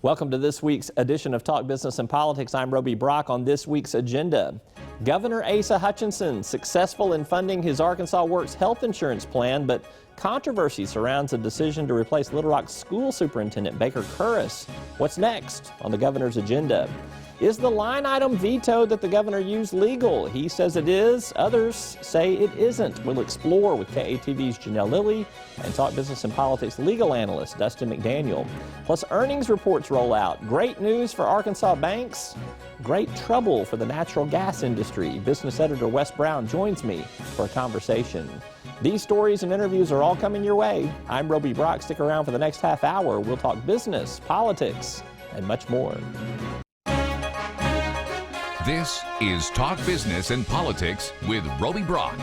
Welcome to this week's edition of Talk Business and Politics. I'm Roby Brock. On this week's agenda, Governor Asa Hutchinson successful in funding his Arkansas Works health insurance plan, but controversy surrounds a decision to replace Little Rock School Superintendent Baker Kurrus. What's next on the governor's agenda? Is the line item veto that the governor used legal? He says it is. Others say it isn't. We'll explore with KATV's Janelle Lilly and Talk Business and Politics legal analyst Dustin McDaniel. Plus, earnings reports roll out. Great news for Arkansas banks. Great trouble for the natural gas industry. Business editor Wes Brown joins me for a conversation. These stories and interviews are all coming your way. I'm Roby Brock. Stick around for the next half hour. We'll talk business, politics, and much more. This is Talk Business and Politics with Roby Brock.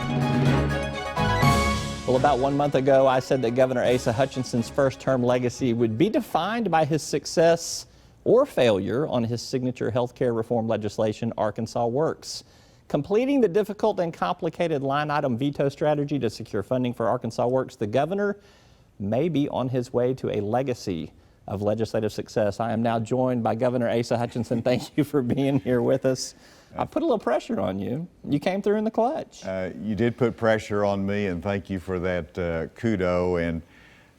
Well, about 1 month ago, I said that Governor Asa Hutchinson's first-term legacy would be defined by his success or failure on his signature health care reform legislation, Arkansas Works. Completing the difficult and complicated line-item veto strategy to secure funding for Arkansas Works, the governor may be on his way to a legacy of legislative success. I am now joined by Governor Asa Hutchinson. Thank you for being here with us. I put a little pressure on you. You came through in the clutch. You did put pressure on me, and thank you for that kudo. And,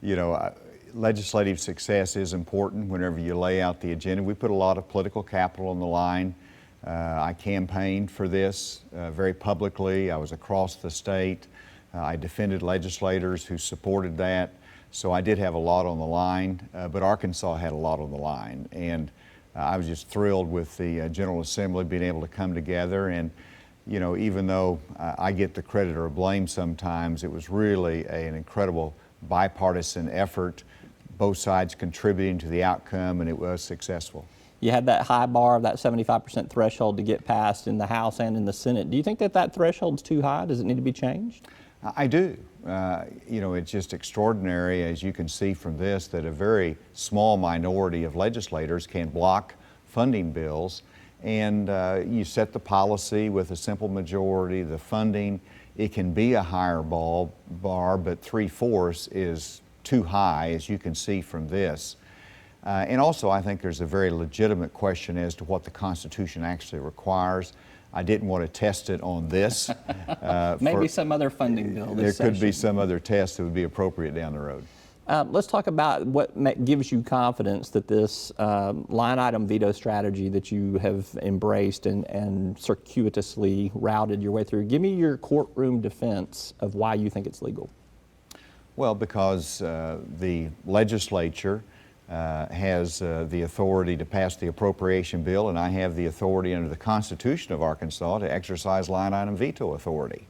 you know, legislative success is important whenever you lay out the agenda. We put a lot of political capital on the line. I campaigned for this very publicly. I was across the state. I defended legislators who supported that. So I did have a lot on the line, but Arkansas had a lot on the line. And I was just thrilled with the General Assembly being able to come together. And, you know, even though I get the credit or blame sometimes, it was really an incredible bipartisan effort, both sides contributing to the outcome, and it was successful. You had that high bar of that 75% threshold to get passed in the House and in the Senate. Do you think that that threshold's too high? Does it need to be changed? I do. You know, it's just extraordinary, as you can see from this, that a very small minority of legislators can block funding bills. And you set the policy with a simple majority, the funding, it can be a higher bar, but 3/4 is too high, as you can see from this. And also, I think there's a very legitimate question as to what the Constitution actually requires. I didn't want to test it on this. Maybe some other funding bill this There could be some other test that would be appropriate down the road. Let's talk about what gives you confidence that this line item veto strategy that you have embraced and circuitously routed your way through. Give me your courtroom defense of why you think it's legal. Well, because the legislature has the authority to pass the appropriation bill, and I have the authority under the Constitution of Arkansas to exercise line item veto authority.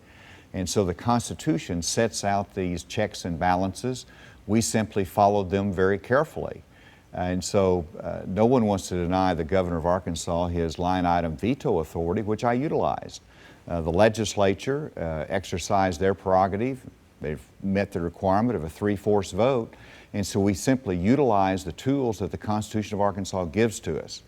And so the Constitution sets out these checks and balances. We simply followed them very carefully. And so no one wants to deny the governor of Arkansas his line item veto authority, which I utilized. The legislature exercised their prerogative. They've met the requirement of a 3/4 vote. And so we simply utilize the tools that the Constitution of Arkansas gives to us.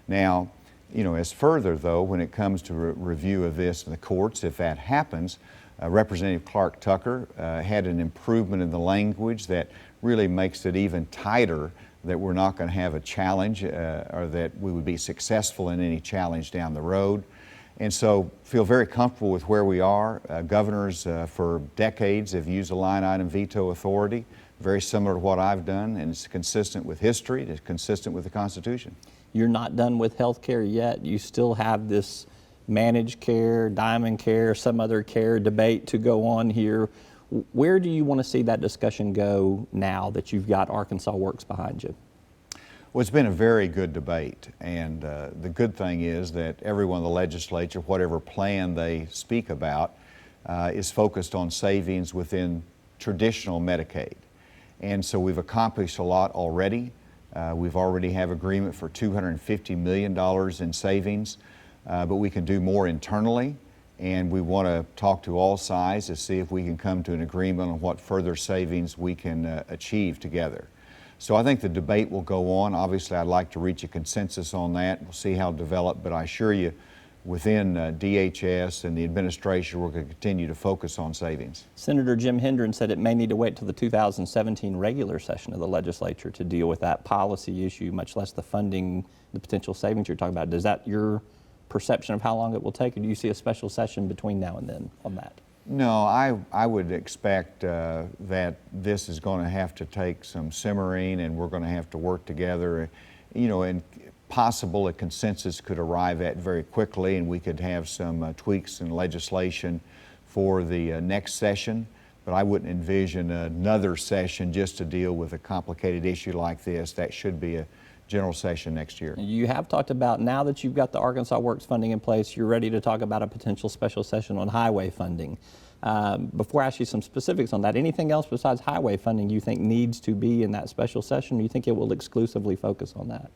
Now, you know, as further though, when it comes to review of this in the courts, if that happens, Representative Clark Tucker had an improvement in the language that really makes it even tighter that we're not going to have a challenge or that we would be successful in any challenge down the road. And so feel very comfortable with where we are. Governors for decades have used a line item veto authority, very similar to what I've done, and it's consistent with history, it's consistent with the Constitution. You're not done with health care yet. You still have this managed care, diamond care, some other care debate to go on here. Where do you want to see that discussion go now that you've got Arkansas Works behind you? Well, it's been a very good debate, and the good thing is that everyone in the legislature, whatever plan they speak about, is focused on savings within traditional Medicaid. And so we've accomplished a lot already. We've already have agreement for $250 million in savings, but we can do more internally, and we want to talk to all sides to see if we can come to an agreement on what further savings we can achieve together. So I think the debate will go on. Obviously, I'd like to reach a consensus on that. We'll see how it develops, but I assure you, within DHS and the administration, we're going to continue to focus on savings. Senator Jim Hendren said it may need to wait till the 2017 regular session of the legislature to deal with that policy issue, much less the funding, the potential savings you're talking about. Is that your perception of how long it will take, or do you see a special session between now and then on that? No, I would expect that this is going to have to take some simmering, and we're going to have to work together, you know, and possible a consensus could arrive at very quickly, and we could have some tweaks in legislation for the next session. But I wouldn't envision another session just to deal with a complicated issue like this. That should be a general session next year. You have talked about, now that you've got the Arkansas Works funding in place, you're ready to talk about a potential special session on highway funding. Before I ask you some specifics on that, anything else besides highway funding you think needs to be in that special session, or you think it will exclusively focus on that?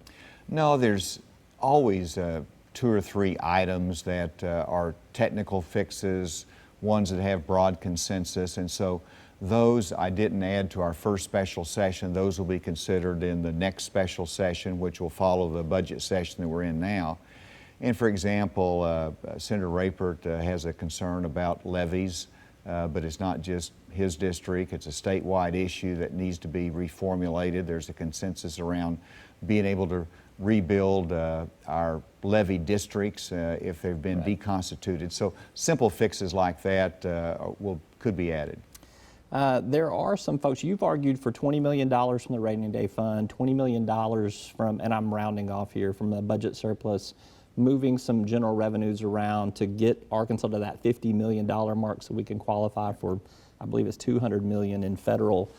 No, there's always 2 or 3 items that are technical fixes, ones that have broad consensus, and so those I didn't add to our first special session. Those will be considered in the next special session, which will follow the budget session that we're in now. And for example, Senator Rapert has a concern about levies, but it's not just his district, it's a statewide issue that needs to be reformulated. There's a consensus around being able to rebuild our levy districts if they've been deconstituted. So simple fixes like that could be added. There are some folks, you've argued for $20 million from the Rainy Day Fund, $20 million from, and I'm rounding off here, from the budget surplus, moving some general revenues around to get Arkansas to that $50 million mark so we can qualify for, I believe it's $200 million in federal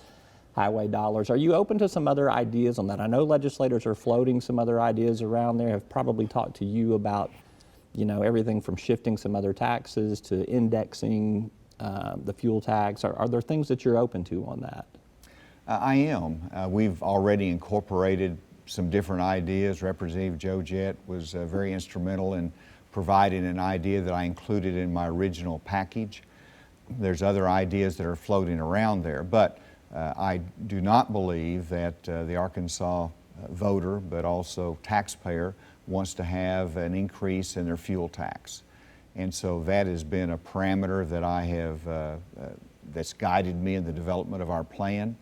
highway dollars. Are you open to some other ideas on that? I know legislators are floating some other ideas around there, have probably talked to you about, you know, everything from shifting some other taxes to indexing the fuel tax. Are there things that you're open to on that? I am. We've already incorporated some different ideas. Representative Joe Jett was very instrumental in providing an idea that I included in my original package. There's other ideas that are floating around there, but I do not believe that the Arkansas voter, but also taxpayer, wants to have an increase in their fuel tax. And so that has been a parameter that I have, that's guided me in the development of our plan.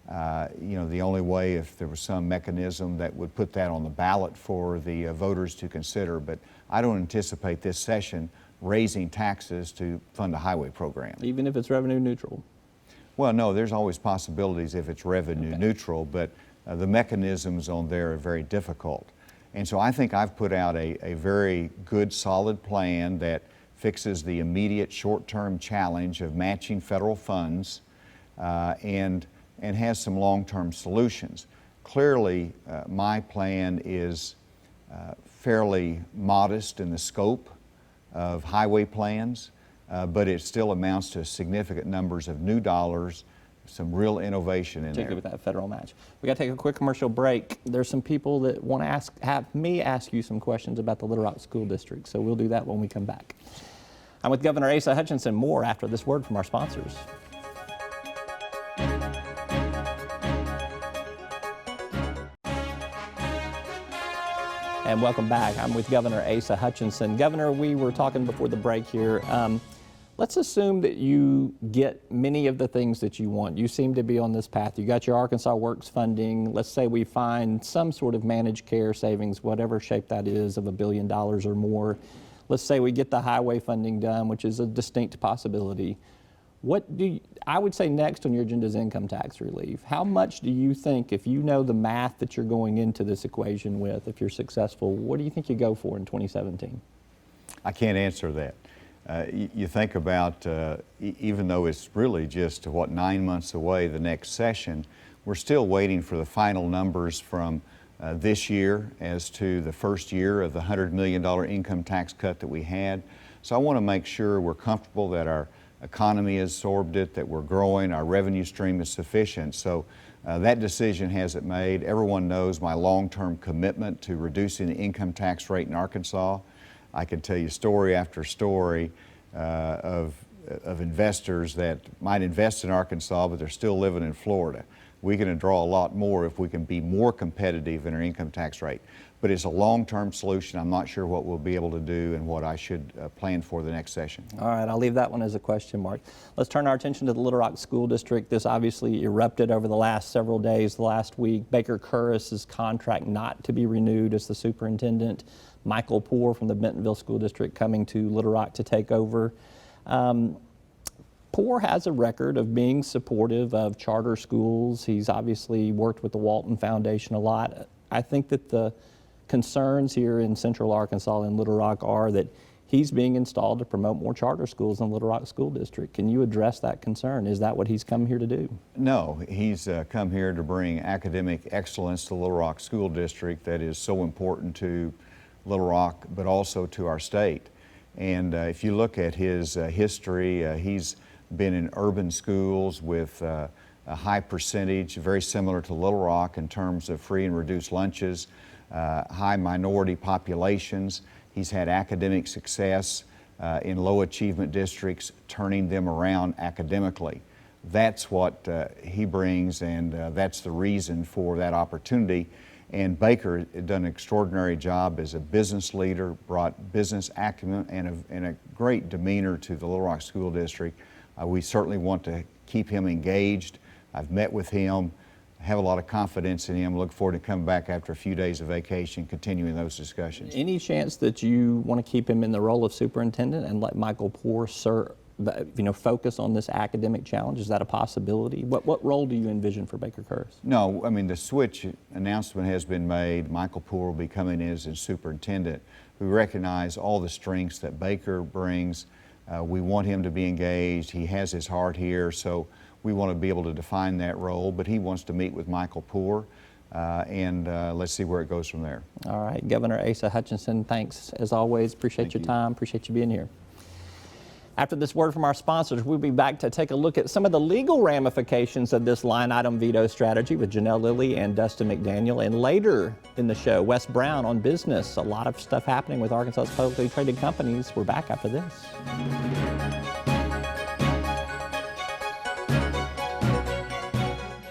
You know, the only way if there was some mechanism that would put that on the ballot for the voters to consider, but I don't anticipate this session raising taxes to fund a highway program. Even if it's revenue neutral? Well, no, there's always possibilities if it's revenue neutral, but the mechanisms on there are very difficult. And so I think I've put out a very good, solid plan that fixes the immediate short-term challenge of matching federal funds and has some long-term solutions. Clearly, my plan is fairly modest in the scope of highway plans, but it still amounts to significant numbers of new dollars, some real innovation in there. Particularly with that federal match. We got to take a quick commercial break. There's some people that want to have me ask you some questions about the Little Rock School District, so we'll do that when we come back. I'm with Governor Asa Hutchinson. More after this word from our sponsors. And welcome back. I'm with Governor Asa Hutchinson. Governor, we were talking before the break here. Let's assume that you get many of the things that you want. You seem to be on this path. You got your Arkansas Works funding. Let's say we find some sort of managed care savings, whatever shape that is, of $1 billion or more. Let's say we get the highway funding done, which is a distinct possibility. I would say next on your agenda is income tax relief. How much do you think, if you know the math that you're going into this equation with, if you're successful, what do you think you go for in 2017? I can't answer that. You think about, even though it's really just, 9 months away, the next session, we're still waiting for the final numbers from this year as to the first year of the $100 million income tax cut that we had. So I want to make sure we're comfortable that our economy has absorbed it, that we're growing, our revenue stream is sufficient. So that decision hasn't made. Everyone knows my long-term commitment to reducing the income tax rate in Arkansas. I could tell you story after story of investors that might invest in Arkansas, but they're still living in Florida. we're going to draw a lot more if we can be more competitive in our income tax rate. But it's a long-term solution. I'm not sure what we'll be able to do and what I should plan for the next session. All right, I'll leave that one as a question mark. Let's turn our attention to the Little Rock School District. This obviously erupted over the last several days, the last week. Baker Kurrus' contract not to be renewed as the superintendent. Michael Poore from the Bentonville School District coming to Little Rock to take over. Poore has a record of being supportive of charter schools. He's obviously worked with the Walton Foundation a lot. I think that the concerns here in Central Arkansas and Little Rock are that he's being installed to promote more charter schools in Little Rock School District. Can you address that concern? Is that what he's come here to do? No, he's come here to bring academic excellence to Little Rock School District that is so important to Little Rock, but also to our state. And if you look at his history, he's been in urban schools with a high percentage, very similar to Little Rock in terms of free and reduced lunches, high minority populations. He's had academic success in low achievement districts, turning them around academically. That's what he brings, and that's the reason for that opportunity. And Baker done an extraordinary job as a business leader, brought business acumen and a great demeanor to the Little Rock School District. We certainly want to keep him engaged. I've met with him, have a lot of confidence in him, look forward to coming back after a few days of vacation, continuing those discussions. Any chance that you want to keep him in the role of superintendent and let Michael Poore focus on this academic challenge? Is that a possibility? What role do you envision for Baker Kurrus? No, I mean, the switch announcement has been made. Michael Poore will be coming in as superintendent. We recognize all the strengths that Baker brings. We want him to be engaged. He has his heart here, so we want to be able to define that role, but he wants to meet with Michael Poore, and let's see where it goes from there. All right, Governor Asa Hutchinson, thanks as always. Appreciate your time, appreciate you being here. After this word from our sponsors, we'll be back to take a look at some of the legal ramifications of this line item veto strategy with Janelle Lilly and Dustin McDaniel. And later in the show, Wes Brown on business. A lot of stuff happening with Arkansas's publicly traded companies. We're back after this.